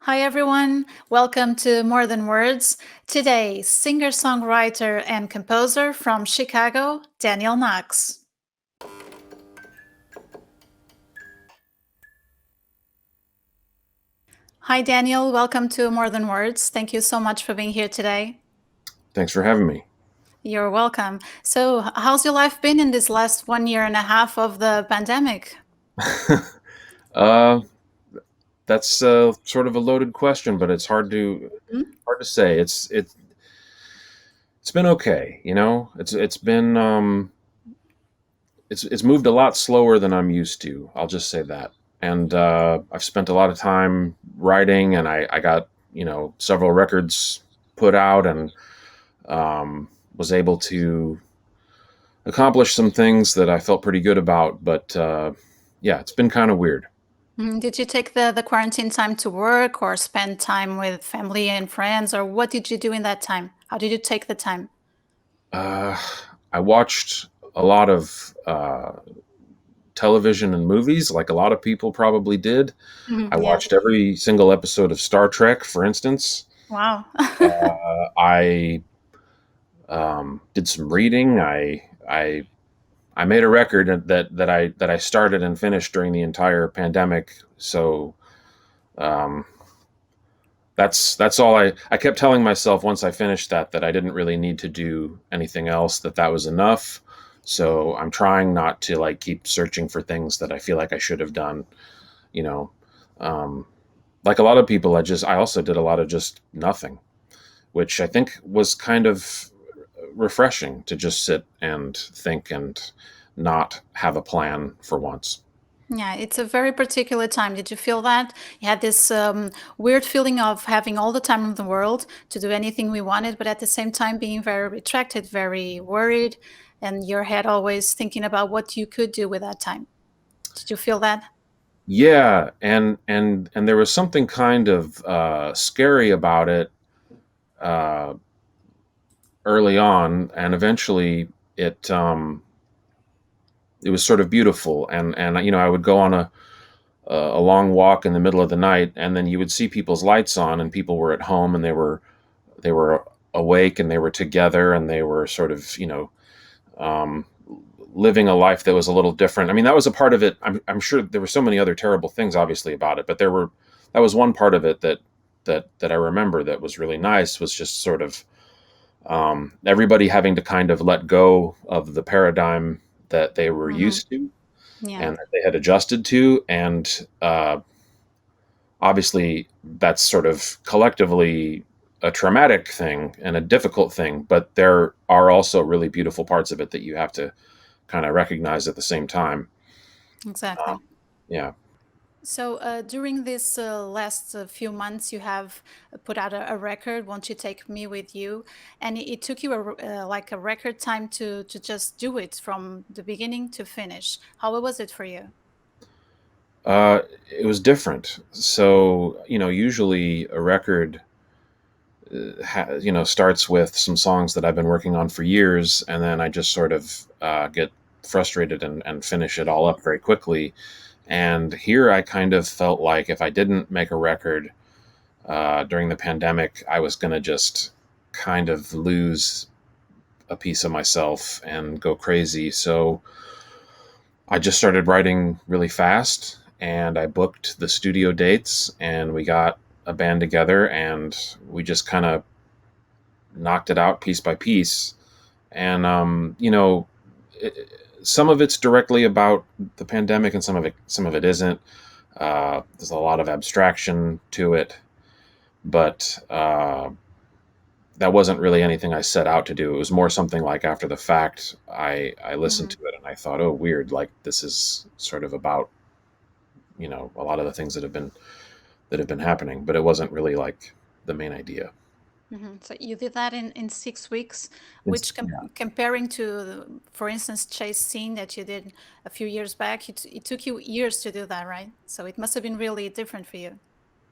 Hi, everyone. Welcome to More Than Words. Today, singer songwriter and composer from Chicago, Daniel Knox. Hi, Daniel. Welcome to More Than Words. Thank you so much for being here today. Thanks for having me. You're welcome. So, how's your life been in this last 1 year and a half of the pandemic? uh, that's sort of a loaded question, but it's hard to say. It's been okay. It's been it's moved a lot slower than I'm used to. I'll just say that. And I've spent a lot of time writing, and I got several records put out, and was able to accomplish some things that I felt pretty good about. But yeah, it's been kind of weird. Did you take the quarantine time to work or spend time with family and friends, or what did you do in that time? How did you take the time? Uh, I watched a lot of television and movies, like a lot of people probably did. I Yeah. watched every single episode of Star Trek, for instance. Wow. I did some reading. I made a record that I started and finished during the entire pandemic. So um, that's all I kept telling myself once I finished that I didn't really need to do anything else, that was enough. So I'm trying not to like keep searching for things that I feel like I should have done, you know. Um, like a lot of people, I also did a lot of just nothing, which I think was kind of refreshing, to just sit and think and not have a plan for once. Yeah, it's a very particular time. Did you feel that? You had this weird feeling of having all the time in the world to do anything we wanted, but at the same time being very retracted, very worried, and your head always thinking about what you could do with that time. Did you feel that? Yeah, and there was something kind of scary about it uh, early on, and eventually it it was sort of beautiful. And I would go on a long walk in the middle of the night, and then you would see people's lights on, and people were at home, and they were awake, and they were together, and they were sort of um, living a life that was a little different. I mean, that was a part of it. I'm sure there were so many other terrible things, obviously, about it, but that was one part of it that I remember that was really nice. Was just sort of everybody having to kind of let go of the paradigm that they were Hmm. used to Yeah. and that they had adjusted to. And obviously, that's sort of collectively a traumatic thing and a difficult thing, but there are also really beautiful parts of it that you have to kind of recognize at the same time. Exactly. Yeah. So during this last few months, you have put out a record. Won't you take me with you? And it took you like a record time to just do it from the beginning to finish. How was it for you? Uh, it was different. So, usually a record, starts with some songs that I've been working on for years, and then I just sort of get frustrated and finish it all up very quickly. And here I kind of felt like if I didn't make a record during the pandemic, I was going to just kind of lose a piece of myself and go crazy. So I just started writing really fast, and I booked the studio dates, and we got a band together, and we just kind of knocked it out piece by piece. And it, some of it's directly about the pandemic, and some of it isn't. There's a lot of abstraction to it, but that wasn't really anything I set out to do. It was more something like after the fact, I listened Hmm. to it and I thought, oh, weird, like this is sort of about a lot of the things that have been happening, but it wasn't really like the main idea. So you did that in 6 weeks, It's, which yeah, comparing to, for instance, Chase Scene that you did a few years back, it took you years to do that, right? So it must have been really different for you.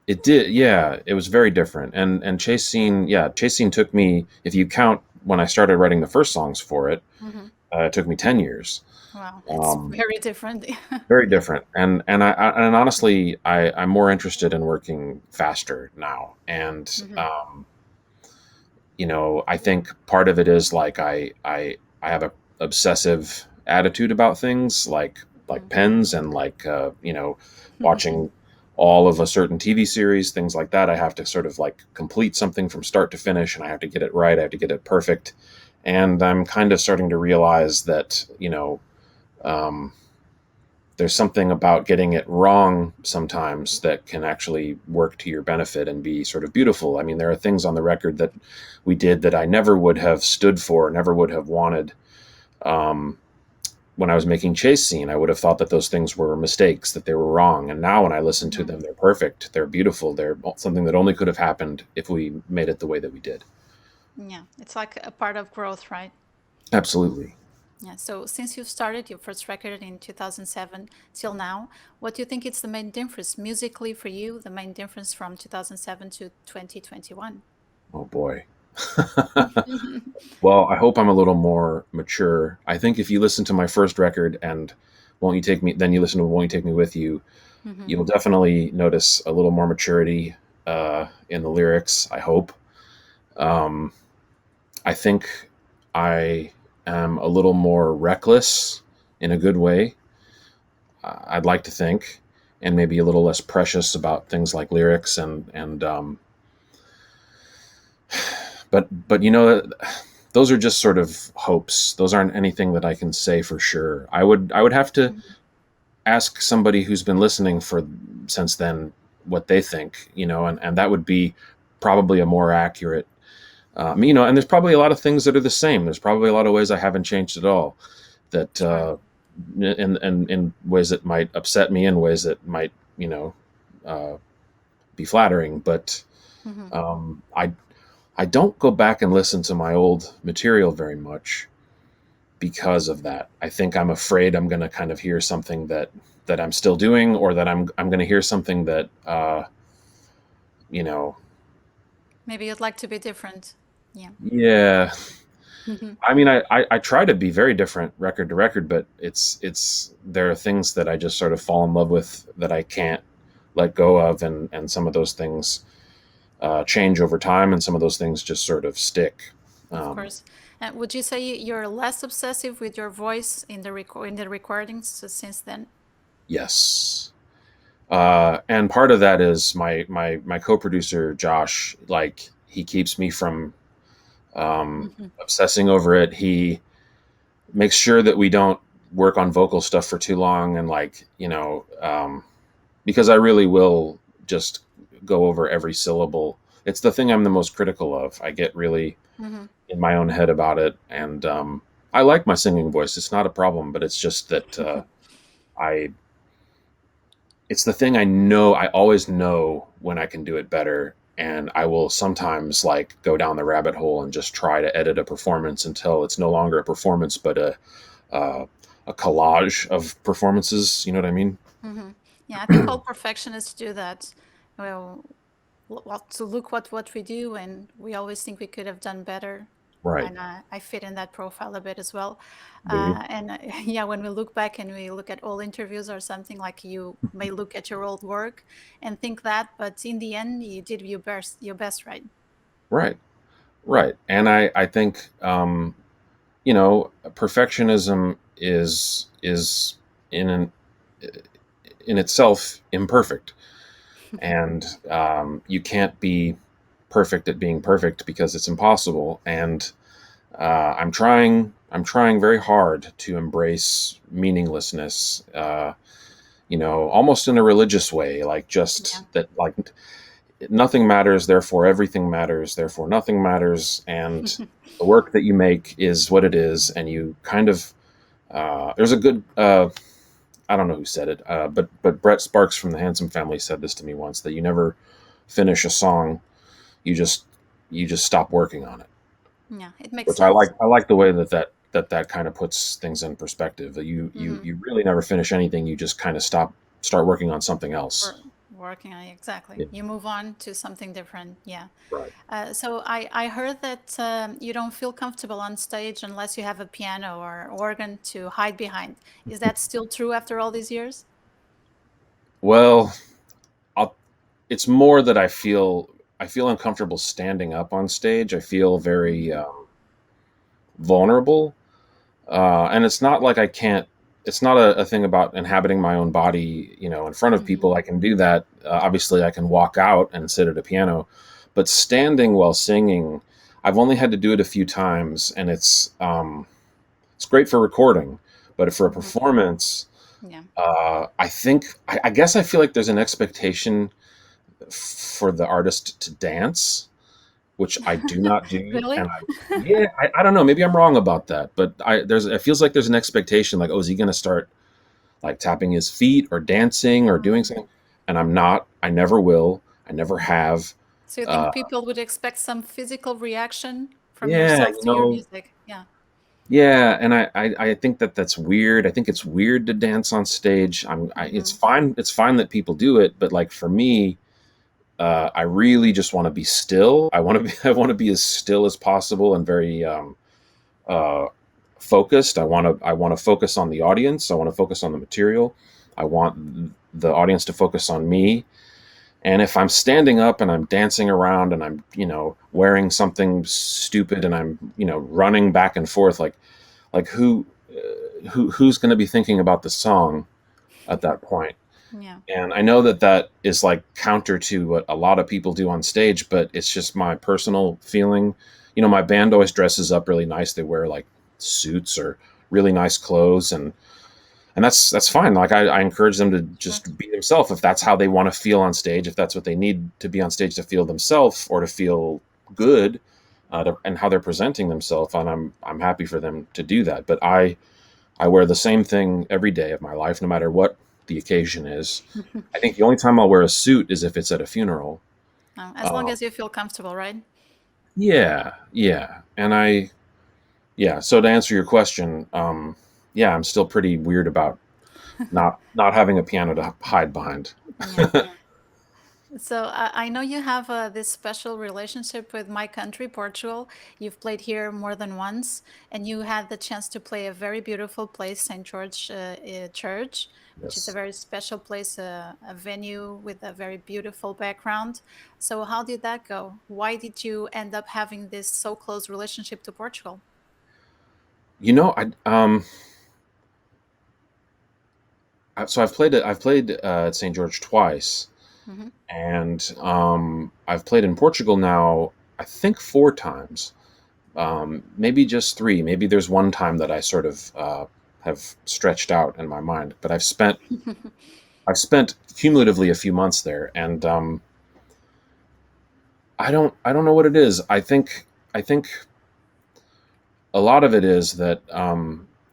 it did. Yeah, it was very different. And Chase Scene, yeah, Chase Scene took me. If you count when I started writing the first songs for it, Hmm. It took me 10 years. Wow, it's Um, very different. Very different. And honestly, I'm more interested in working faster now. And Hmm. I think part of it is like I have a obsessive attitude about things like pens and like watching all of a certain TV series, things like that. I have to sort of like complete something from start to finish, and I have to get it right. I have to get it perfect. And I'm kind of starting to realize that um, there's something about getting it wrong sometimes that can actually work to your benefit and be sort of beautiful. I mean, there are things on the record that we did that I never would have stood for, never would have wanted. Um, when I was making Chase Scene, I would have thought that those things were mistakes, that they were wrong. And now when I listen to Hmm. them, they're perfect, they're beautiful, they're something that only could have happened if we made it the way that we did. Yeah, it's like a part of growth, right? Absolutely. Yeah. So since you started your first record in 2007 till now, what do you think is the main difference musically for you? The main difference from 2007 to 2021? Oh boy. Well, I hope I'm a little more mature. I think if you listen to my first record and Won't You Take Me, then you listen to Won't You Take Me With You, Hmm. you'll definitely notice a little more maturity in the lyrics, I hope. Um, I think I am a little more reckless in a good way, I'd like to think, and maybe a little less precious about things like lyrics and but those are just sort of hopes. Those aren't anything that I can say for sure. I would have to ask somebody who's been listening for since then what they think, and that would be probably a more accurate. And there's probably a lot of things that are the same. There's probably a lot of ways I haven't changed at all. That Sure. in ways that might upset me, in ways that might uh, be flattering. But Hmm. I don't go back and listen to my old material very much because of that. I think I'm afraid I'm going to kind of hear something that I'm still doing, or that I'm going to hear something that you know, Maybe you'd like to be different. Yeah. yeah. Hmm. I mean, I try to be very different record to record, but it's there are things that I just sort of fall in love with that I can't let go of, and some of those things change over time, and some of those things just sort of stick. Of Um, course. And would you say you're less obsessive with your voice in the recordings since then? yes. And part of that is my co-producer Josh. Like, he keeps me from Hmm. obsessing over it. He makes sure that we don't work on vocal stuff for too long, and because I really will just go over every syllable. It's the thing I'm the most critical of. I get really Hmm. in my own head about it, and I like my singing voice. It's not a problem, but it's just that I it's the thing I always know when I can do it better. And I will sometimes like go down the rabbit hole and just try to edit a performance until it's no longer a performance, but uh, a collage of performances. You know what I mean? Hmm. Yeah, I think all perfectionists do that. Well, to look what we do, and we always think we could have done better. Right. And I fit in that profile a bit as well. Do you? And yeah, when we look back and we look at old interviews or something, like you may look at your old work and think that, but in the end, you did your best, right? Right. Right. And I think perfectionism is in an, in itself imperfect, and you can't be perfect at being perfect because it's impossible. And I'm trying very hard to embrace meaninglessness, almost in a religious way, like Yeah. just that, like nothing matters, therefore everything matters, therefore nothing matters, and the work that you make is what it is, and you kind of there's a good I don't know who said it, but Brett Sparks from the Handsome Family said this to me once, that you never finish a song, you just stop working on it. Yeah, it makes Which I sense. like. I like the way that kind of puts things in perspective. That you Hmm. you you really never finish anything. You just kind of start working on something else. working on it, exactly. Yeah, You move on to something different. Yeah. right. So I heard that you don't feel comfortable on stage unless you have a piano or organ to hide behind. Is that still true after all these years? Well, I'll, it's more that I feel uncomfortable standing up on stage. I feel very Hmm. vulnerable, and it's not like I can't. It's not a thing about inhabiting my own body, in front of Hmm. people. I can do that. Obviously, I can walk out and sit at a piano, but standing while singing, I've only had to do it a few times, and it's great for recording, but for a Hmm. performance, Yeah. I guess I feel like there's an expectation for the artist to dance, which I do not do, Really? and I don't know. Maybe I'm wrong about that, but it feels like there's an expectation, like, oh, is he going to start like tapping his feet or dancing or doing Mm. something? And I'm not. I never will. I never have. So you Uh, think people would expect some physical reaction from yeah, yourself to your music? Yeah. yeah, and I think that that's weird. I think it's weird to dance on stage. It's Hmm. fine. It's fine that people do it, but like for me, I really just want to be still. I want to be I want to be as still as possible and very uh, focused. I want to focus on the audience. I want to focus on the material. I want the audience to focus on me. And if I'm standing up and I'm dancing around and I'm wearing something stupid and I'm running back and forth, like who's going to be thinking about the song at that point? Yeah. And I know that that is like counter to what a lot of people do on stage, but it's just my personal feeling. My band always dresses up really nice. They wear like suits or really nice clothes, and that's fine. Like I encourage them to Sure. just be themselves if that's how they want to feel on stage, if that's what they need to be on stage to feel themselves or to feel good, and how they're presenting themselves. And I'm happy for them to do that. But I wear the same thing every day of my life, no matter what the occasion is. I think the only time I'll wear a suit is if it's at a funeral. As long Uh, as you feel comfortable, right? yeah, yeah, yeah. So to answer your question, yeah, I'm still pretty weird about not having a piano to hide behind. Yeah. So I know you have this special relationship with my country, Portugal. You've played here more than once, and you had the chance to play a very beautiful place, St. George Church, which is a Yes. very special place, a venue with a very beautiful background. So how did that go? Why did you end up having this so close relationship to Portugal? So I've played at St. George twice, Hmm. and I've played in Portugal now. I think 4 times, maybe just three. Maybe there's one time that I sort of have stretched out in my mind, but I've spent cumulatively a few months there, and I don't know what it is. I think a lot of it is that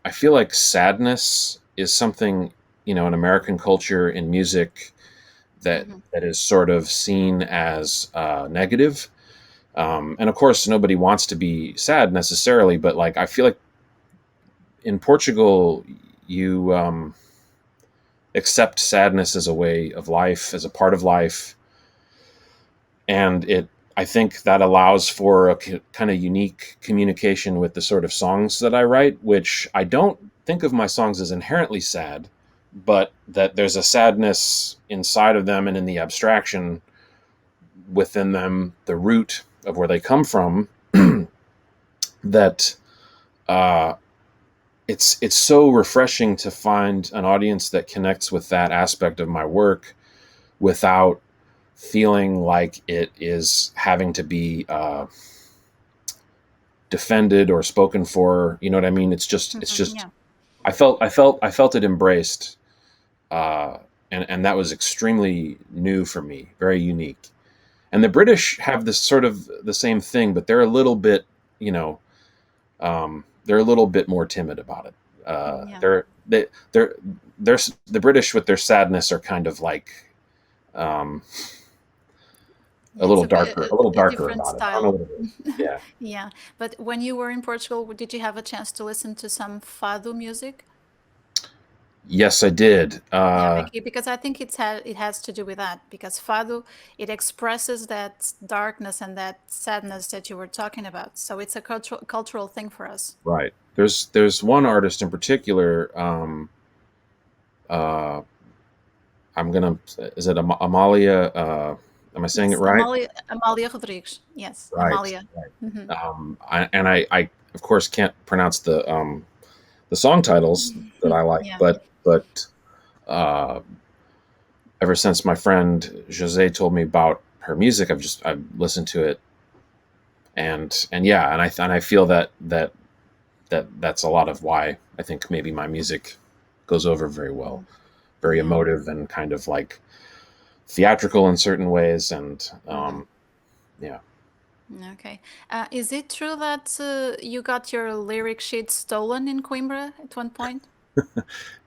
I feel like sadness is something in American culture in music that Hmm. that is sort of seen as negative. And of course, nobody wants to be sad necessarily, but like I feel like in Portugal, you accept sadness as a way of life, as a part of life, and I think that allows for a kind of unique communication with the sort of songs that I write, which I don't think of my songs as inherently sad, but that there's a sadness inside of them and in the abstraction within them, the root of where they come from, that uh, it's so refreshing to find an audience that connects with that aspect of my work without feeling like it is having to be defended or spoken for. You know what I mean? It's just Yeah. I felt it embraced, uh, and that was extremely new for me, very unique. And the British have this sort of the same thing, but they're a little bit, you know, they're a little bit more timid about it. Yeah. They're the British with their sadness are kind of like um, Yeah, it's a bit a little a darker different about it. I don't know style. what it is. Yeah. Yeah, but when you were in Portugal, did you have a chance to listen to some fado music? Yes, I did. Yeah, because I think it has to do with that, because fado, it expresses that darkness and that sadness that you were talking about. So it's a cultural thing for us. Right. There's one artist in particular. Uh, I'm gonna. Is it Amalia? Am I saying it Yes, right? Amalia Rodrigues. Yes, Right. Amalia. Hmm. I of course can't pronounce the song titles that I like, Yeah. but uh, ever since my friend Jose told me about her music, I've listened to it, and yeah, and I feel that's a lot of why I think maybe my music goes over very well, very Yeah. emotive and kind of like theatrical in certain ways, and Hmm. yeah, Okay. Is it true that you got your lyric sheet stolen in Coimbra at one point?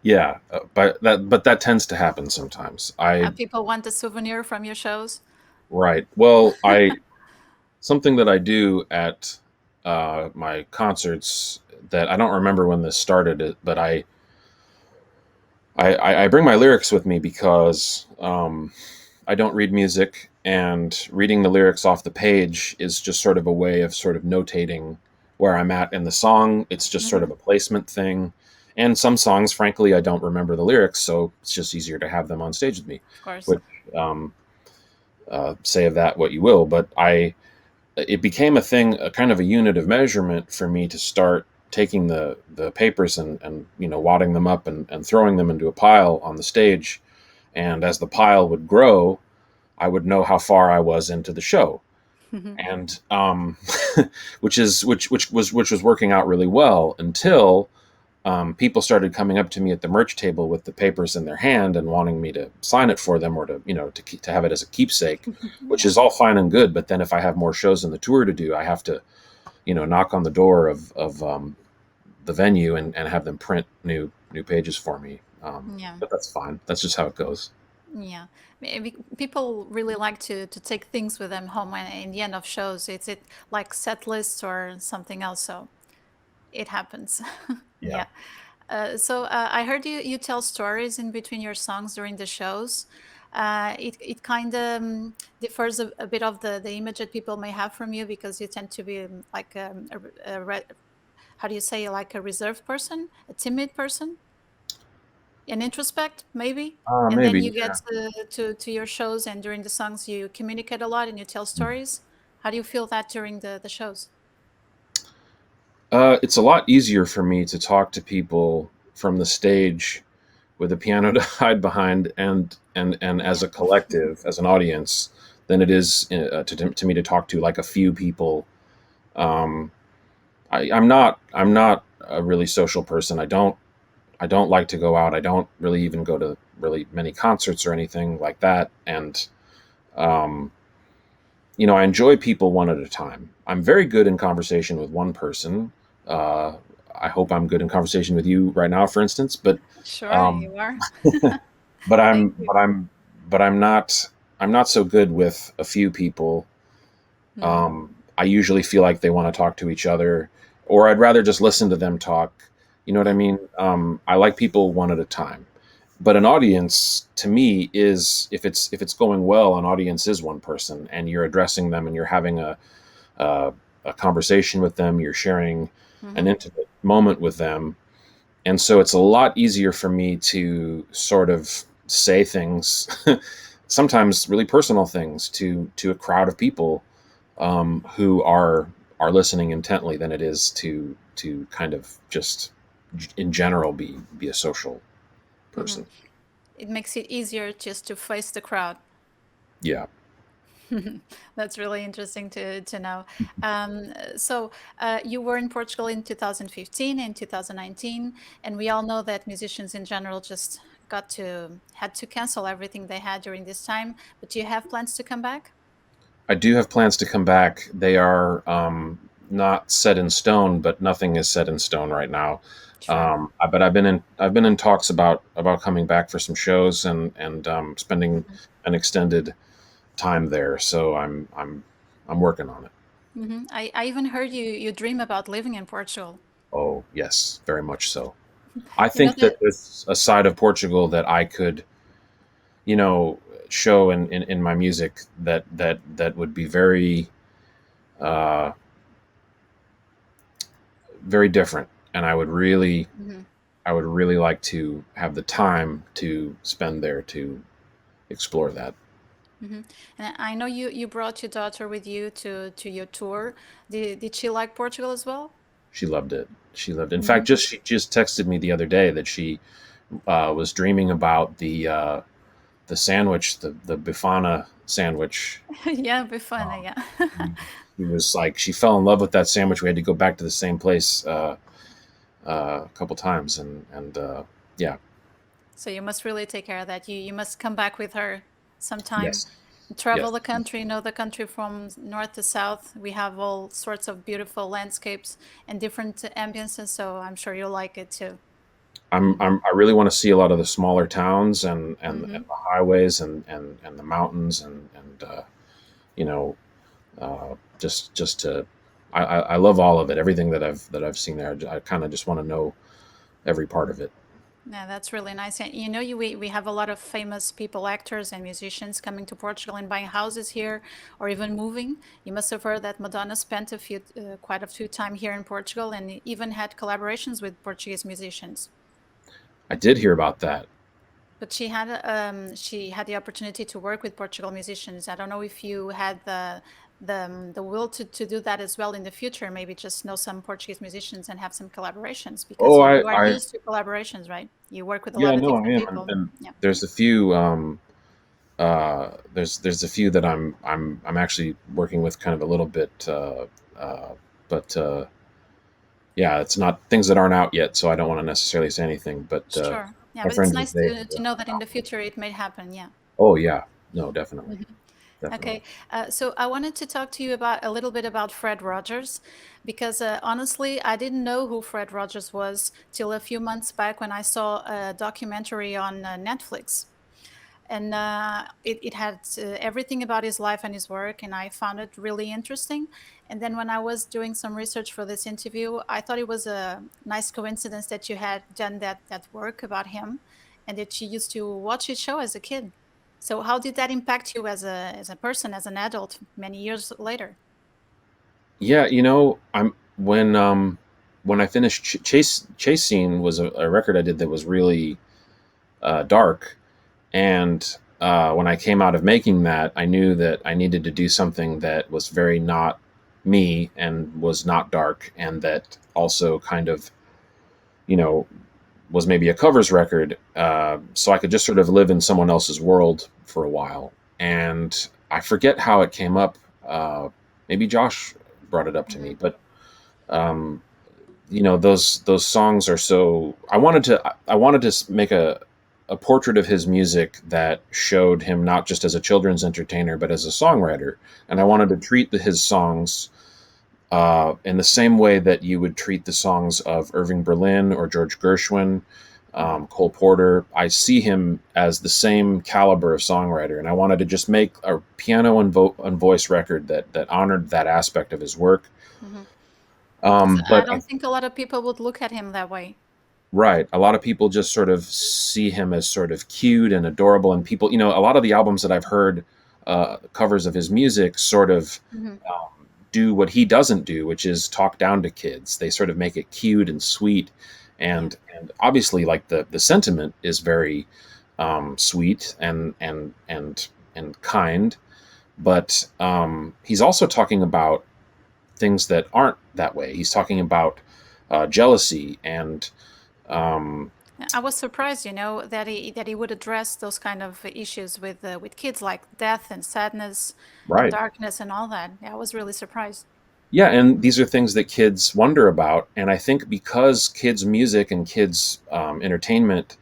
yeah, but that tends to happen sometimes. I People want a souvenir from your shows? Right. Well, I something that I do at my concerts that I don't remember when this started, but I bring my lyrics with me because I don't read music, and reading the lyrics off the page is just sort of a way of sort of notating where I'm at in the song. It's just sort Hmm. of a placement thing. And some songs, frankly, I don't remember the lyrics, so it's just easier to have them on stage with me. Of course. Which um, say of that what you will, but it became a thing, a kind of a unit of measurement for me to start taking the papers and wadding them up and throwing them into a pile on the stage. And as the pile would grow, I would know how far I was into the show, and which was working out really well until people started coming up to me at the merch table with the papers in their hand and wanting me to sign it for them, or to have it as a keepsake, which Yeah. is all fine and good. But then if I have more shows in the tour to do, I have to knock on the door of the venue and have them print new pages for me. Yeah. But that's fine. That's just how it goes. Yeah. Maybe people really like to take things with them home when in the end of shows. It's it like set lists or something else. So it happens. Yeah. Yeah. I heard you tell stories in between your songs during the shows. It kind of differs a bit of the image that people may have from you, because you tend to be like how do you say, like a reserved person, a timid person, an introspect maybe. And then Maybe. you get to your shows, and during the songs you communicate a lot and you tell stories. How do you feel that during the shows? It's a lot easier for me to talk to people from the stage with a piano to hide behind and as Yeah. a collective, as an audience, than it is to me to talk to like a few people. Um, I'm not a really social person. I don't like to go out. I don't really even go to really many concerts or anything like that. And um, I enjoy people one at a time. I'm very good in conversation with one person. Uh, I hope I'm good in conversation with you right now, for instance. But Sure, um, you are. but Thank I'm you. but I'm but I'm not so good with a few people. Hmm. I usually feel like they want to talk to each other, or I'd rather just listen to them talk. You know what I mean? I like people one at a time. But an audience to me is, if it's going well, an audience is one person, and you're addressing them, and you're having a, a conversation with them. You're sharing an Hmm. intimate moment with them, and so it's a lot easier for me to sort of say things, sometimes really personal things, to a crowd of people who are listening intently, than it is to kind of just in general be a social Hmm. person. It makes it easier just to face the crowd. Yeah. That's really interesting to know. You were in Portugal in 2015 and 2019, and we all know that musicians in general just had to cancel everything they had during this time. But do you have plans to come back? I do have plans to come back. They are not set in stone, but nothing is set in stone right now. Sure. But I've been in talks about coming back for some shows and spending Hmm. an extended time there. So I'm working on it. Hmm. I even heard you dream about living in Portugal. Oh yes, very much so. I You know think that. that there's a side of Portugal that I could, you know, show in my music that would be very uh, very different, and Mhm, I would really like to have the time to spend there to explore that. mhm. And I know you brought your daughter with you to your tour. Did she like Portugal as well? She loved it. She loved it. In fact, Hmm. just she just texted me the other day that she was dreaming about the sandwich, the Bifana sandwich. Yeah, it'd be fun. Um, Yeah. he was like, she fell in love with that sandwich. We had to go back to the same place a couple times, and yeah, So you must really take care of that. You must come back with her sometime. yes, Travel yes. the country, know the country from north to south. We have all sorts of beautiful landscapes and different ambiences, so I'm sure you'll like it too. I really want to see a lot of the smaller towns and Hmm. the highways and the mountains and you know just to I love all of it, everything that I've seen there. I kind of just want to know every part of it. Yeah, that's really nice. And you know, we have a lot of famous people, actors and musicians coming to Portugal and buying houses here or even moving. You must have heard that Madonna spent quite a few time here in Portugal and even had collaborations with Portuguese musicians. I did hear about that. But she had the opportunity to work with Portugal musicians. I don't know if you had the will to do that as well in the future. Maybe just know some Portuguese musicians and have some collaborations because Oh, you are I used to collaborations, right? You work with a yeah, lot of no, I different am, people. and Yeah. there's a few. There's a few that I'm actually working with kind of a little bit, uh, but yeah, it's not things that aren't out yet, so I don't want to necessarily say anything. But Sure. Yeah, my but it's friends nice they to know that in the future it may happen. Yeah. oh yeah, no, definitely, Mhm. definitely. Okay, so I wanted to talk to you about a little bit about Fred Rogers, because honestly, I didn't know who Fred Rogers was till a few months back when I saw a documentary on Netflix, and it had everything about his life and his work, and I found it really interesting. And then when I was doing some research for this interview, I thought it was a nice coincidence that you had done that work about him, and that you used to watch his show as a kid. So how did that impact you as a person, as an adult, many years later? Yeah, I'm when I finished Chase Scene was a record I did that was really dark. And when I came out of making that, I knew that I needed to do something that was very not me and was not dark, and that also kind of, you know, was maybe a covers record, so I could just sort of live in someone else's world for a while. And I forget how it came up. Maybe Josh brought it up to me, Hmm. but um, those songs are so. I wanted to make a portrait of his music that showed him not just as a children's entertainer but as a songwriter, and I Hmm. wanted to treat his songs in the same way that you would treat the songs of Irving Berlin or George Gershwin, Hmm. Cole Porter. I see him as the same caliber of songwriter, and I wanted to just make a piano and voice record that honored that aspect of his work. Hmm. Because I But don't think a lot of people would look at him that way. right. A lot of people just sort of see him as sort of cute and adorable, and people, a lot of the albums that I've heard, covers of his music, sort of Hmm. do what he doesn't do, which is talk down to kids. They sort of make it cute and sweet, Yeah. and obviously, like the sentiment is very sweet and kind, but he's also talking about things that aren't that way. He's talking about jealousy and um, I was surprised, that he would address those kind of issues with kids, like death and sadness and right. darkness and all that. Yeah, I was really surprised. Yeah, and these are things that kids wonder about, and I think because kids' music and kids' entertainment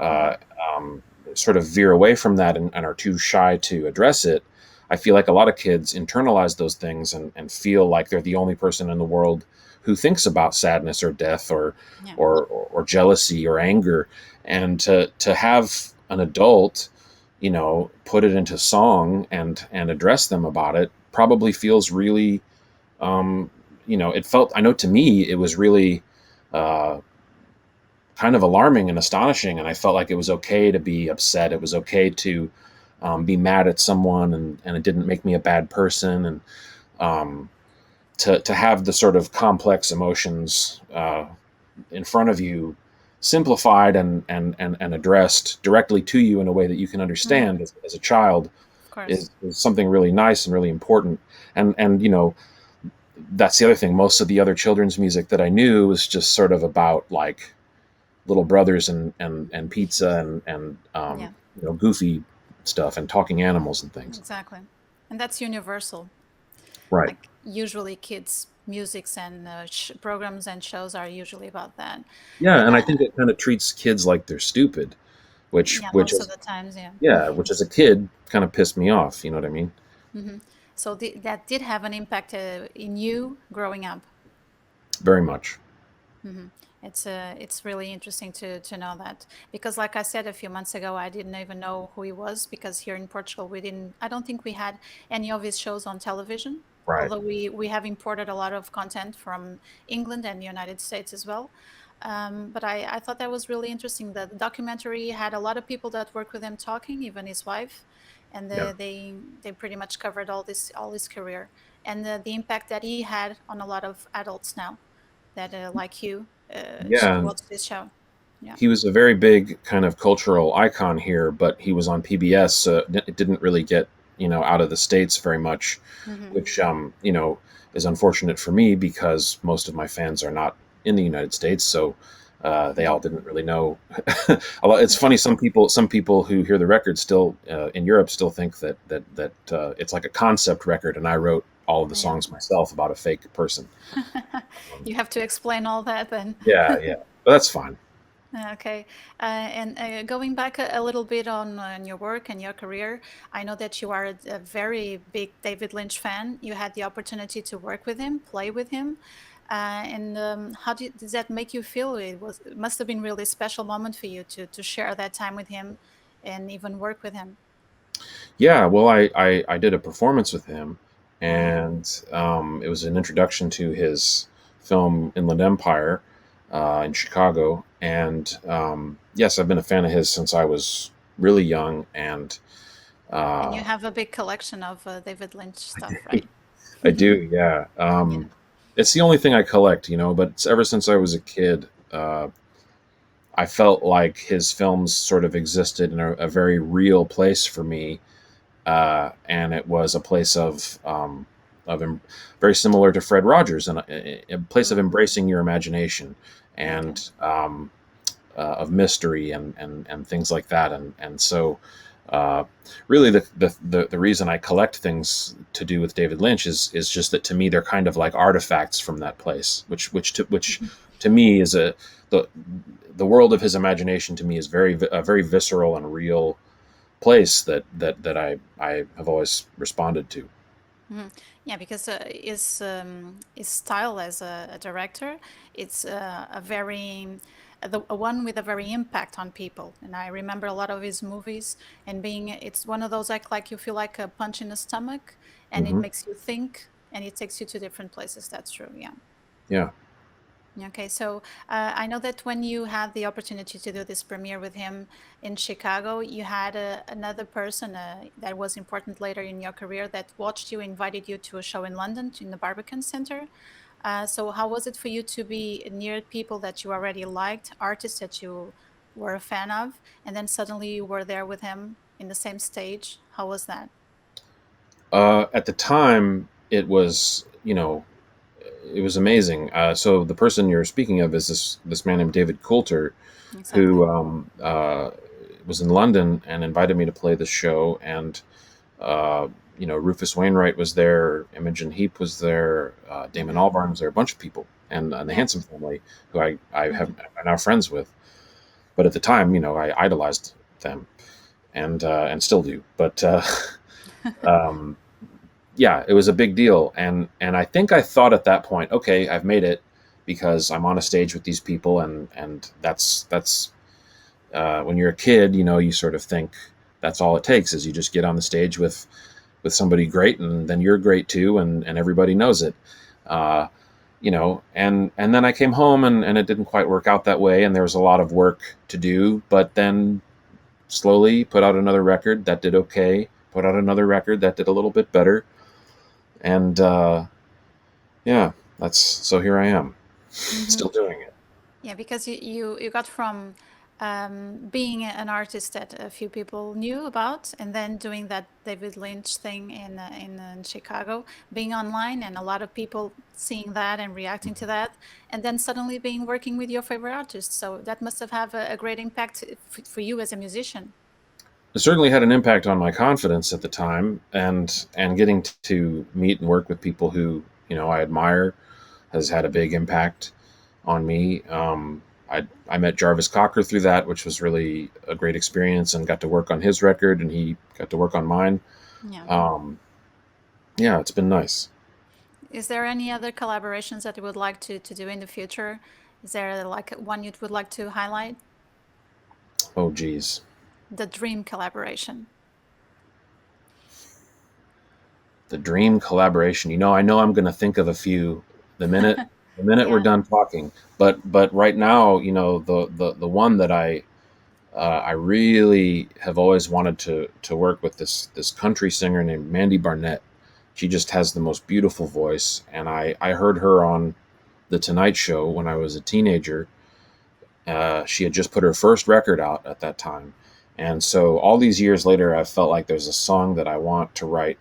Hmm. uh, um, sort of veer away from that and are too shy to address it, I feel like a lot of kids internalize those things and feel like they're the only person in the world who thinks about sadness or death Yeah. or jealousy or anger, and to have an adult, put it into song and address them about it probably feels really it felt, I know, to me it was really uh, kind of alarming and astonishing. And I felt like it was okay to be upset. It was okay to be mad at someone, and it didn't make me a bad person. And um, to have the sort of complex emotions in front of you simplified and addressed directly to you in a way that you can understand as a child Of course. is something really nice and really important. And that's the other thing. Most of the other children's music that I knew was just sort of about like little brothers and pizza and Yeah, goofy stuff and talking animals and things. exactly. And that's universal. Right. Like usually kids musics and programs and shows are usually about that. Yeah, And and I think it kind of treats kids like they're stupid, which yeah, which most of is the times, yeah. yeah, which as a kid kind of pissed me off. You know what I mean? So that did have an impact in you growing up. Very much. It's really interesting to know that, because like I said a few months ago, I didn't even know who he was, because here in Portugal we didn't, I don't think we had any of his shows on television, Right. although we have imported a lot of content from England and the United States as well. But I thought that was really interesting. The documentary had a lot of people that work with him talking, even his wife, and Yeah. they pretty much covered all his career, and the impact that he had on a lot of adults now that like you Yeah. watch this show. Yeah. He was a very big kind of cultural icon here, but he was on PBS, so it didn't really get out of the States very much, Hmm. which is unfortunate for me because most of my fans are not in the United States, so they all didn't really know. It's funny, Yeah. some people who hear the record still in Europe still think that it's like a concept record, and I wrote all of the Yeah. songs myself about a fake person. You have to explain all that then. Yeah, yeah, but that's fine. Okay. And going back a little bit on your work and your career, I know that you are a very big David Lynch fan. You had the opportunity to work with him, play with him. And how does that make you feel? It must have been really special moment for you to share that time with him and even work with him. Yeah, well, I did a performance with him, Hmm. and it was an introduction to his film Inland Empire in Chicago. And yes, I've been a fan of his since I was really young, and And you uh, have a big collection of David Lynch stuff, right? I do. Yeah, Yeah. it's the only thing I collect, but ever since I was a kid, I felt like his films sort of existed in a very real place for me, and it was a place of very similar to Fred Rogers, and a place of Mm, embracing your imagination okay. and of mystery and things like that, and so. Uh, Really, the reason I collect things to do with David Lynch is just that to me they're kind of like artifacts from that place, which to me is the the world of his imagination to me is a very visceral and real place that I have always responded to. Mhm. Yeah, because his style as a director, it's a very a one with a very impact on people. And I remember a lot of his movies, and being it's one of those like you feel like a punch in the stomach, and it Hmm. makes you think, and it takes you to different places. That's true. Yeah. Yeah. Okay, so I know that when you had the opportunity to do this premiere with him in Chicago, you had another person that was important later in your career that watched you, invited you to a show in London, in the Barbican Center. So, how was it for you to be near people that you already liked, artists that you were a fan of, and then suddenly you were there with him in the same stage? How was that? At the time, it was amazing. So the person you're speaking of is this man named David Coulter, who Exactly. was in London and invited me to play the show. And Rufus Wainwright was there, Imogen Heap was there, Damon Hmm. Albarn was there, a bunch of people, and the Yeah. Handsome family, who I have Hmm. am now friends with. But at the time, I idolized them and still do. But um, yeah, it was a big deal, and I think I thought at that point, okay, I've made it because I'm on a stage with these people, and that's when you're a kid, you sort of think that's all it takes is you just get on the stage with somebody great, and then you're great too, and everybody knows it. Uh, and then I came home, and it didn't quite work out that way, and there was a lot of work to do. But then slowly put out another record that did okay, put out another record that did a little bit better, and yeah, that's so here I am, Hmm. still doing it. Yeah, because you got from being an artist that a few people knew about, and then doing that David Lynch thing in Chicago, being online, and a lot of people seeing that and reacting to that, and then suddenly being working with your favorite artist. So that must have had a great impact for you as a musician. It certainly had an impact on my confidence at the time, and getting to meet and work with people who I admire has had a big impact on me. I met Jarvis Cocker through that, which was really a great experience, and got to work on his record, and he got to work on mine. Yeah. Um, yeah, it's been nice. Is there any other collaborations that you would like to do in the future? Is there like one you would like to highlight? Oh, geez, The dream collaboration. the dream collaboration. I know I'm going to think of a few the minute the minute we're Yeah. done talking. But right now, the one that I really have always wanted to work with, this country singer named Mandy Barnett. She just has the most beautiful voice, and I heard her on the Tonight Show when I was a teenager. She had just put her first record out at that time, and so all these years later, I felt like there's a song that I want to write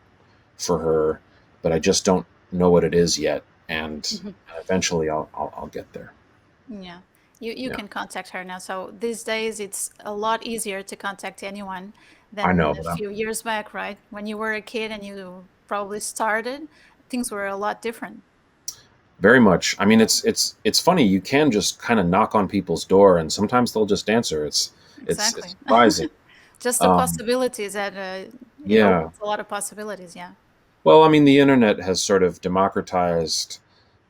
for her, but I just don't know what it is yet, and Mhm. eventually I'll get there. Yeah. You Yeah, can contact her now. So these days it's a lot easier to contact anyone I than know, a but few years back, right? When you were a kid and you probably started, things were a lot different. very much. I mean, it's funny. You can just kind of knock on people's door, and sometimes they'll just answer. It's Exactly. surprising. Just the Um, possibilities that it yeah. opens a lot of possibilities. Yeah. Well, I mean, the internet has sort of democratized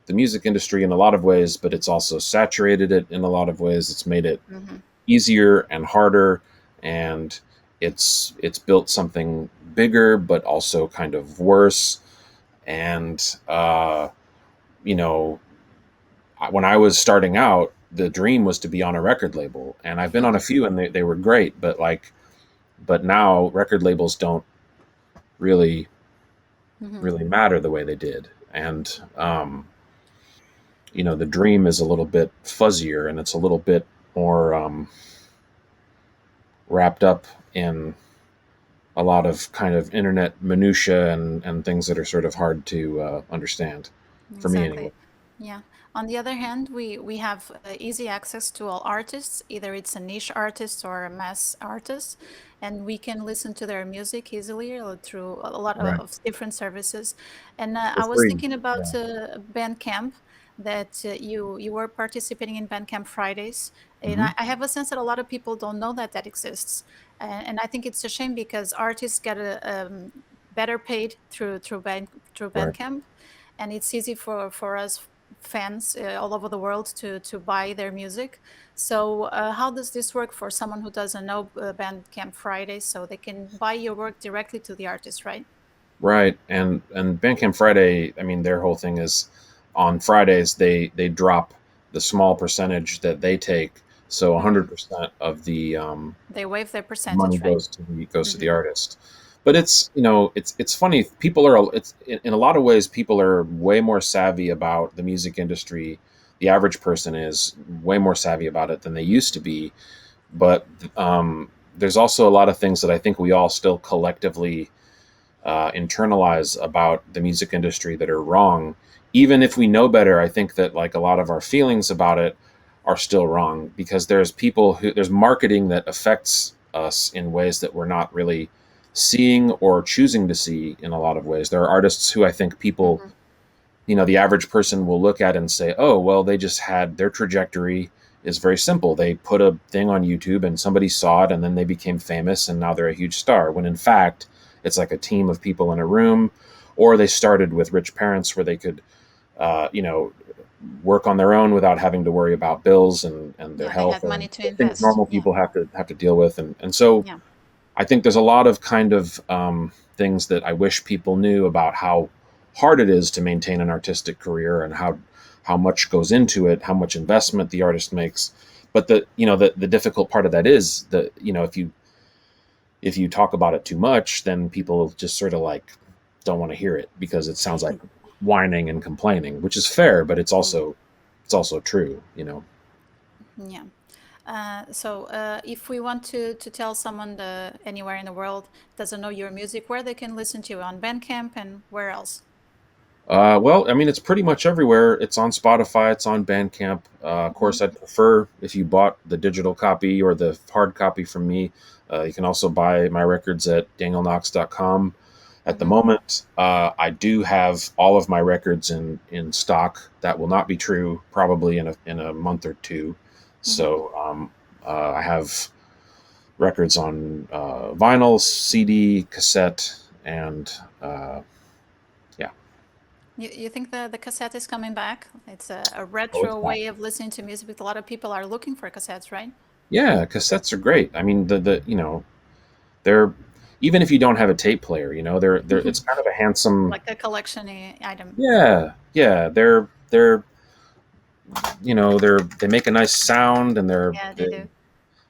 the music industry in a lot of ways, but it's also saturated it in a lot of ways. It's made it Hmm. easier and harder, and it's built something bigger, but also kind of worse. And you know, when I was starting out, the dream was to be on a record label, and I've been on a few, and they were great. But now record labels don't really Hmm. really matter the way they did, and the dream is a little bit fuzzier, and it's a little bit more wrapped up in a lot of kind of internet minutia, and things that are sort of hard to understand for me anyway. Exactly. Yeah. On the other hand, we have easy access to all artists, either it's a niche artist or a mass artist, and we can listen to their music easily through a lot Right. of different services. And For I was free. thinking about Yeah. Bandcamp, that you were participating in Bandcamp Fridays, and Hmm. I have a sense that a lot of people don't know that that exists, and I think it's a shame because artists get better paid through Right. Bandcamp, and it's easy for us fans all over the world to buy their music. So how does this work for someone who doesn't know Bandcamp Fridays? So they can buy your work directly to the artist, right? Right. And Bandcamp Friday, I mean, their whole thing is on Fridays they drop the small percentage that they take. So Hmm. 100% of the They waive their money percentage, right? goes to the Hmm. artist. But it's funny. People are it's in a lot of ways people are way more savvy about the music industry. The average person is way more savvy about it than they used to be. But there's also a lot of things that I think we all still collectively internalize about the music industry that are wrong. Even if we know better, I think that like a lot of our feelings about it are still wrong, because there's marketing that affects us in ways that we're not really seeing or choosing to see in a lot of ways. There are artists who I think people, Hmm. the average person will look at and say, oh, well, they just had their trajectory is very simple. They put a thing on YouTube and somebody saw it and then they became famous and now they're a huge star. When in fact, it's like a team of people in a room, or they started with rich parents where they could, uh, you know, work on their own without having to worry about bills and their Yeah, they health had and money to the things invest. normal Yeah, people have to deal with. And so yeah. I think there's a lot of kind of things that I wish people knew about how hard it is to maintain an artistic career, and how much goes into it, how much investment the artist makes. But the difficult part of that is that, if you talk about it too much, then people just sort of like don't want to hear it because it sounds like whining and complaining, which is fair, but it's also true, Yeah. So if we want to tell someone anywhere in the world doesn't know your music, where they can listen to you on Bandcamp and where else? Well, I mean, it's pretty much everywhere. It's on Spotify. It's on Bandcamp. Of Hmm. course, I'd prefer if you bought the digital copy or the hard copy from me. You can also buy my records at danielknox.com. At the Hmm. moment, I do have all of my records in stock. That will not be true probably in a month or two. Hmm. So I have records on vinyl, CD, cassette, and yeah. You think the cassette is coming back? It's a Oh, it's retro back. way of listening to music, but a lot of people are looking for cassettes, right? Yeah, cassettes are great. I mean, they're, even if you don't have a tape player, they're it's kind of a handsome. Like a collection item. Yeah, yeah, they make a nice sound, and Yeah, they do.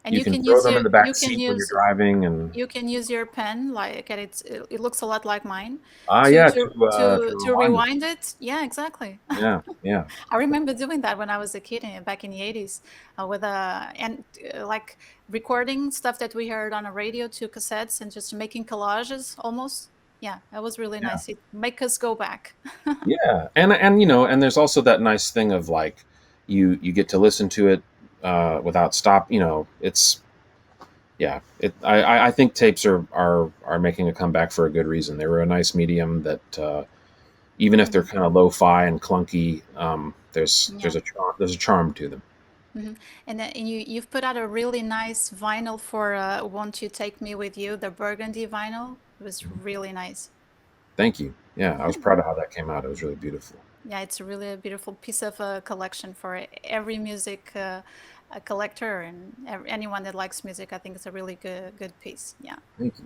And you you can can throw use them in your the back seat when you're driving, and you can use your pen like, and it looks a lot like mine to yeah, to to to rewind it. rewind it. Yeah, exactly. Yeah, yeah, I remember doing that when I was a kid back in the 80s, with and like recording stuff that we heard on a radio to cassettes and just making collages almost. Yeah, that was really yeah, nice. It make us go back. yeah, and there's also that nice thing of like you get to listen to it without stop. It's yeah, I think tapes are making a comeback for a good reason. They were a nice medium that, even if they're Hmm. kind of lo-fi and clunky, there's Yeah. there's a charm to them. Hmm. And you've put out a really nice vinyl for "Won't You Take Me With You," the burgundy vinyl. It was really nice. Thank you. Yeah, I was proud of how that came out. It was really beautiful. Yeah, it's really a beautiful piece of collection for every music a collector and anyone that likes music. I think it's a really good piece. Yeah. Thank you.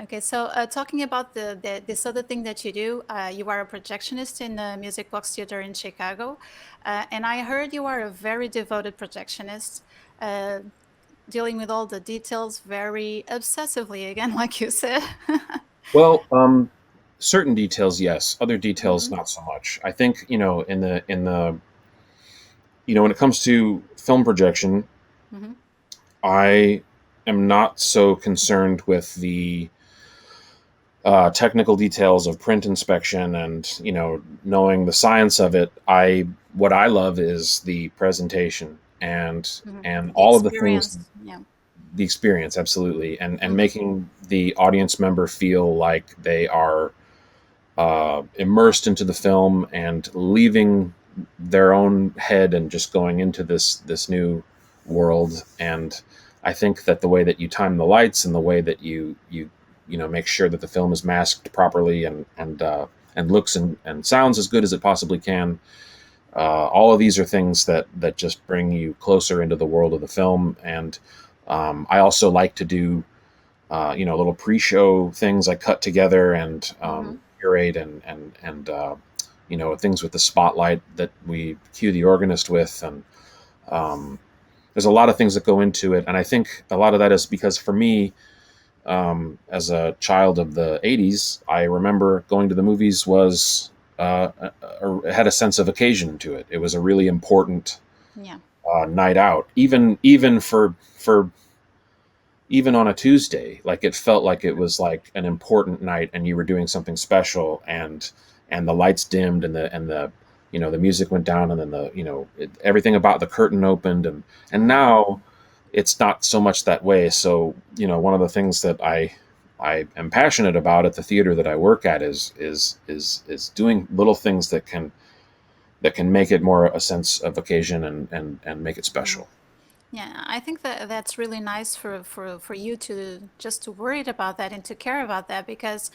Okay, so talking about this other thing that you do, you are a projectionist in the Music Box Theater in Chicago, and I heard you are a very devoted projectionist, uh, dealing with all the details very obsessively. Again, like you said. Well, certain details, yes. Other details, Hmm. not so much. I think, when it comes to film projection, Hmm. I am not so concerned with the technical details of print inspection and knowing the science of it. What I love is the presentation and Hmm. The all of the things, experience. Yeah. the experience, absolutely, and Hmm. making the audience member feel like they are immersed into the film and leaving their own head and just going into this new world. And I think that the way that you time the lights and the way that you make sure that the film is masked properly and looks and sounds as good as it possibly can. All of these are things that just bring you closer into the world of the film. And I also like to do little pre-show things I cut together and Hmm. curate and things with the spotlight that we cue the organist with, and um, there's a lot of things that go into it. And I think a lot of that is because for me, as a child of the '80s, I remember going to the movies was had a sense of occasion to it. It was a really important Yeah. night out, even for even on a Tuesday, like it felt like it was like an important night and you were doing something special, and the lights dimmed and the the music went down, and then everything about the curtain opened, and Hmm. now it's not so much that way. So one of the things that I am passionate about at the theater that I work at is doing little things that can make it more a sense of occasion and make it Hmm. special. Yeah, I think that that's really nice for you to just to worry about that and to care about that because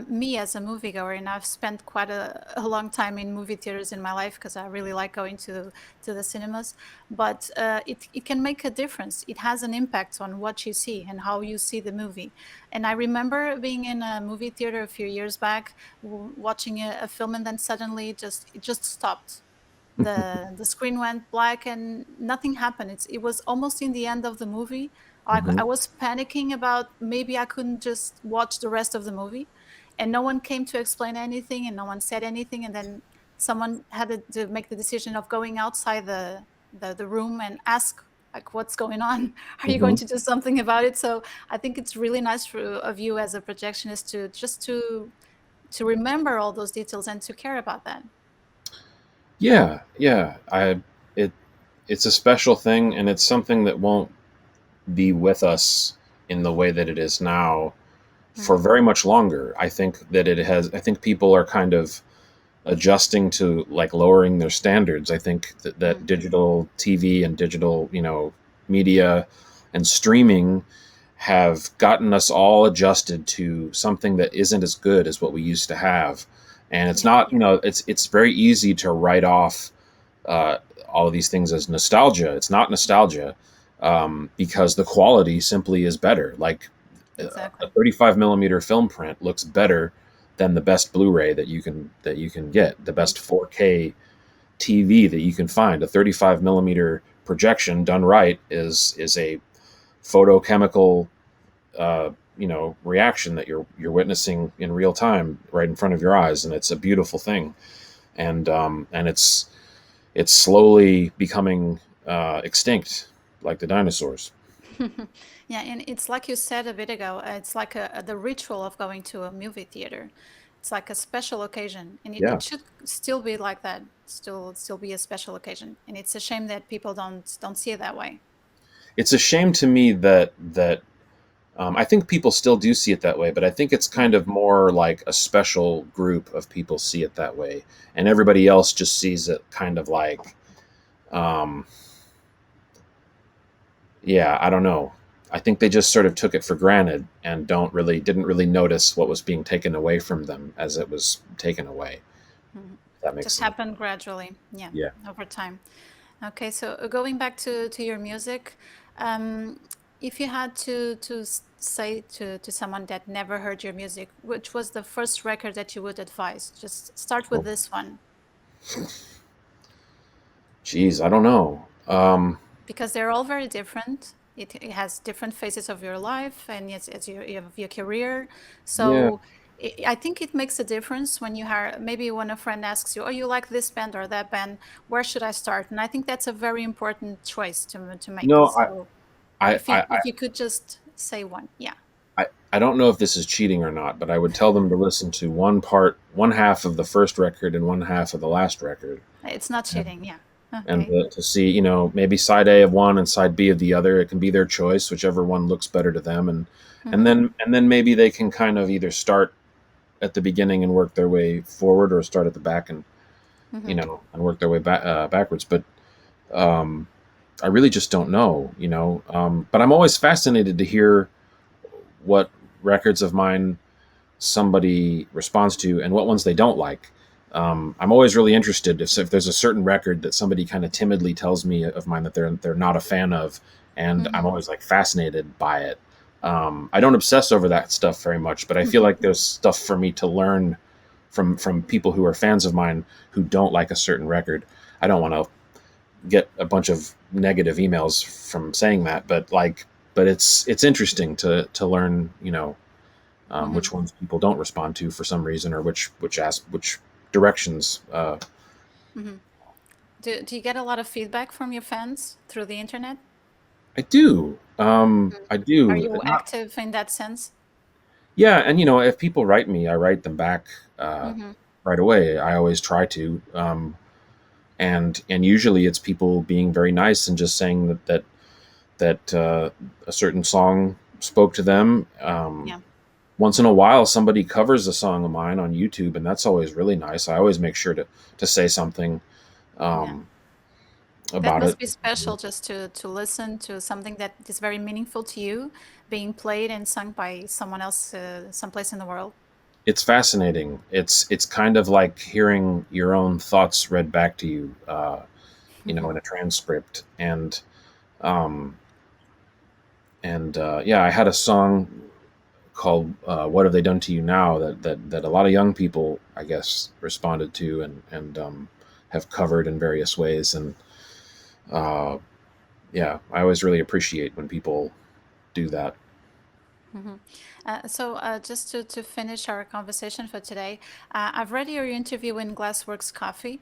me as a moviegoer, and I've spent quite a long time in movie theaters in my life because I really like going to the cinemas, but it can make a difference. It has an impact on what you see and how you see the movie. And I remember being in a movie theater a few years back, watching a film, and then suddenly it just stopped. the screen went black and nothing happened. It was almost in the end of the movie. I Hmm. was panicking about maybe I couldn't just watch the rest of the movie, and no one came to explain anything, and no one said anything, and then someone had to make the decision of going outside the room and ask, like, what's going on? Are you going Hmm. to do something about it? So I think it's really nice of you as a projectionist to just to remember all those details and to care about that. Yeah, yeah. It it's a special thing, and it's something that won't be with us in the way that it is now for Mhm. very much longer. I think that it has. I think people are kind of adjusting to like lowering their standards. I think that Mhm. digital TV and digital, media and streaming have gotten us all adjusted to something that isn't as good as what we used to have. And it's Yeah. not, it's very easy to write off uh, all of these things as nostalgia. It's not nostalgia because the quality simply is better. Like a Exactly. 35 millimeter film print looks better than the best Blu-ray that you can get, the Mhm. best 4K TV that you can find. A 35 millimeter projection done right is a photochemical reaction that you're witnessing in real time right in front of your eyes, and it's a beautiful thing. And it's slowly becoming extinct, like the dinosaurs. Yeah, and it's like you said a bit ago, it's like the ritual of going to a movie theater. It's like a special occasion, and Yeah, it should still be like that. Still be a special occasion, and it's a shame that people don't see it that way. it's a shame to me that I think people still do see it that way, but I think it's kind Mhm. of more like a special group of people see it that way, and everybody else just sees it kind of like, um, yeah, I don't know. I think they just sort of took it for granted and didn't really notice what was being taken away from them as it was taken away. Mhm. If that makes Just sense. happened gradually, yeah, Yeah. over time. Okay, so going back to your music, um, if you had to say to someone that never heard your music, which was the first record that you would advise? Just start with Oh, this one geez, I don't know. because they're all very different. It has different phases of your life and it's you have your career. Yeah. So I think it makes a difference when you hear maybe when a friend asks you, "Oh, you like this band or that band? Where should I start?" And I think that's a very important choice to You make. know, So I, I, if you could just say one, yeah, I don't know if this is cheating or not, but I would tell them to listen to one half of the first record and one half of the last record, it's not and, cheating. Yeah, and okay. to see, maybe side A of one and side B of the other. It can be their choice, whichever one looks better to them, and Hmm. then maybe they can kind of either start at the beginning and work their way forward, or start at the back and Hmm. and work their way backwards. But um, I really just don't know, But I'm always fascinated to hear what records of mine somebody responds to and what ones they don't like. I'm always really interested if there's a certain record that somebody kind of timidly tells me of mine that they're not a fan of, and I'm Hmm. always like fascinated by it. I don't obsess over that stuff very much, but I feel like there's stuff for me to learn from people who are fans of mine who don't like a certain record. I don't want to get a bunch of negative emails from saying that, but it's interesting to learn, Hmm. which ones people don't respond to for some reason, or which directions. Hmm. Do you get a lot of feedback from your fans through the internet? I do. Mm. I Are do. you Not, active in that sense? yeah, and if people write me, I write them back uh, Hmm. right away. I always try to, and usually it's people being very nice and just saying that a certain song spoke to them. Yeah, Once in a while, somebody covers a song of mine on YouTube, and that's always really nice. I always make sure to say something yeah. um, That about must it. be special just to listen to something that is very meaningful to you being played and sung by someone else someplace in the world. It's fascinating. It's kind of like hearing your own thoughts read back to you, in a transcript. Um, and yeah, I had a song called "What Have They Done to You Now" that a lot of young people, I guess, responded to and have covered in various ways. And yeah, I always really appreciate when people do that. Just to finish our conversation for today, I've read your interview in Glassworks Coffee,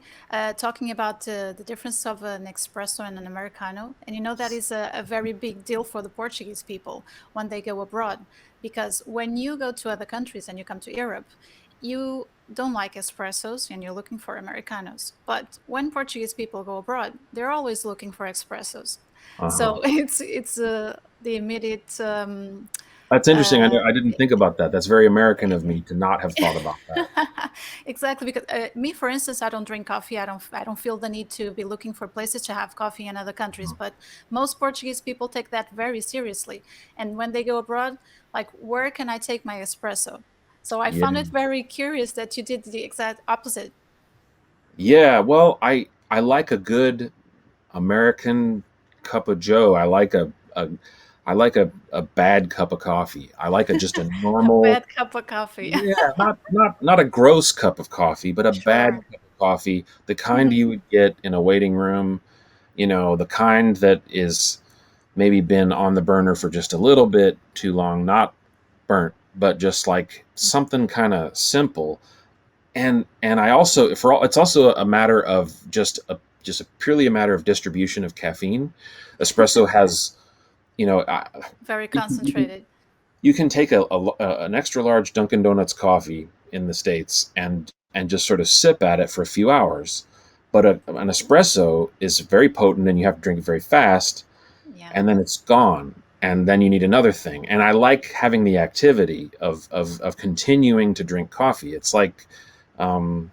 talking about the difference of an espresso and an Americano. And you know, that is a very big deal for the Portuguese people when they go abroad. Because when you go to other countries and you come to Europe, you don't like espressos and you're looking for Americanos. But when Portuguese people go abroad, they're always looking for espressos. Uh-huh. So it's the immediate. That's interesting. Uh, I didn't think about that. That's very American of me to not have thought about that. Exactly, because me, for instance, I don't drink coffee. I don't feel the need to be looking for places to have coffee in other countries. But most Portuguese people take that very seriously, and when they go abroad, like, where can I take my espresso? So I Yeah. found it very curious that you did the exact opposite. Yeah, well, I like a good American cup of Joe. I like a bad cup of coffee. I like a just a A normal, bad cup of coffee. yeah, not a gross cup of coffee, but a bad Sure. cup of coffee, the kind Mhm. you would get in a waiting room, the kind that is maybe been on the burner for just a little bit too long, not burnt, but just like something kind of simple. And I also, for all, it's also a matter of purely a matter of distribution of caffeine. Espresso has, you know, I, Very you can concentrated. you can take an extra large Dunkin' Donuts coffee in the States and just sort of sip at it for a few hours, but an espresso is very potent and you have to drink it very fast, Yeah. and then it's gone, and then you need another thing. And I like having the activity of continuing to drink coffee. It's like, um,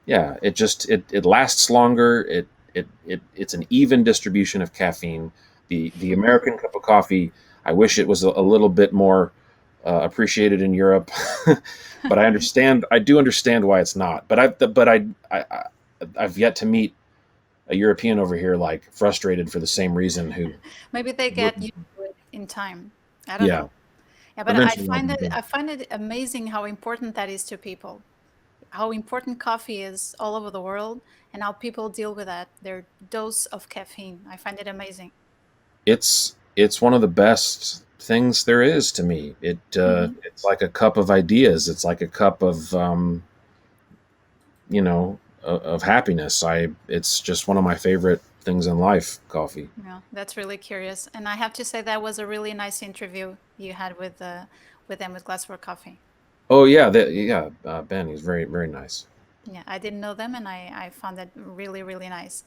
yeah, it lasts longer. It's an even distribution of caffeine. The American cup of coffee, I wish it was a little bit more appreciated in Europe, but I do understand why it's not. I've yet to meet a European over here like frustrated for the same reason who Maybe they get looking used to it in time. I don't yeah, know. Yeah, but I eventually I'll find be it done. I find it amazing how important that is to people. How important coffee is all over the world and how people deal with that, their dose of caffeine. I find it amazing. It's one of the best things there is to me. Hmm. It's like a cup of ideas. It's like a cup of of happiness. I It's just one of my favorite things in life, coffee. Yeah, that's really curious. And I have to say that was a really nice interview you had with them with Glassware Coffee. Oh yeah, Ben, he's very very nice. Yeah, I didn't know them and I found that really, really nice.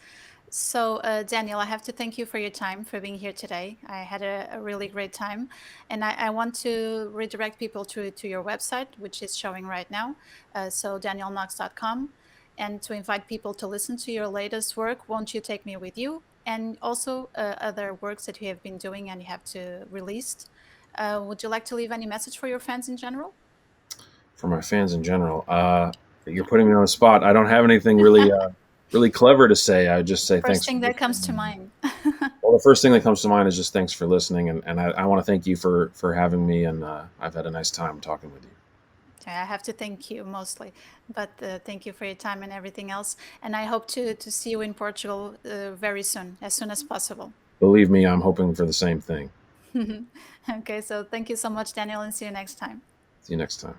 So, Daniel, I have to thank you for your time, for being here today. I had a really great time. And I want to redirect people to your website, which is showing right now. So, danielknox.com. And to invite people to listen to your latest work, Won't You Take Me With You? And also other works that you have been doing and you have to released. Would you like to leave any message for your fans in general? For my fans in general, you're putting me on the spot. I don't have anything really clever to say. I just say First thanks for thing that comes to listening. mind. Well, the first thing that comes to mind is just thanks for listening, and I want to thank you for having me, and I've had a nice time talking with you. I have to thank you mostly, but thank you for your time and everything else. And I hope to see you in Portugal very soon as possible. Believe me, I'm hoping for the same thing. Okay, so thank you so much, Daniel, and see you next time. See you next time.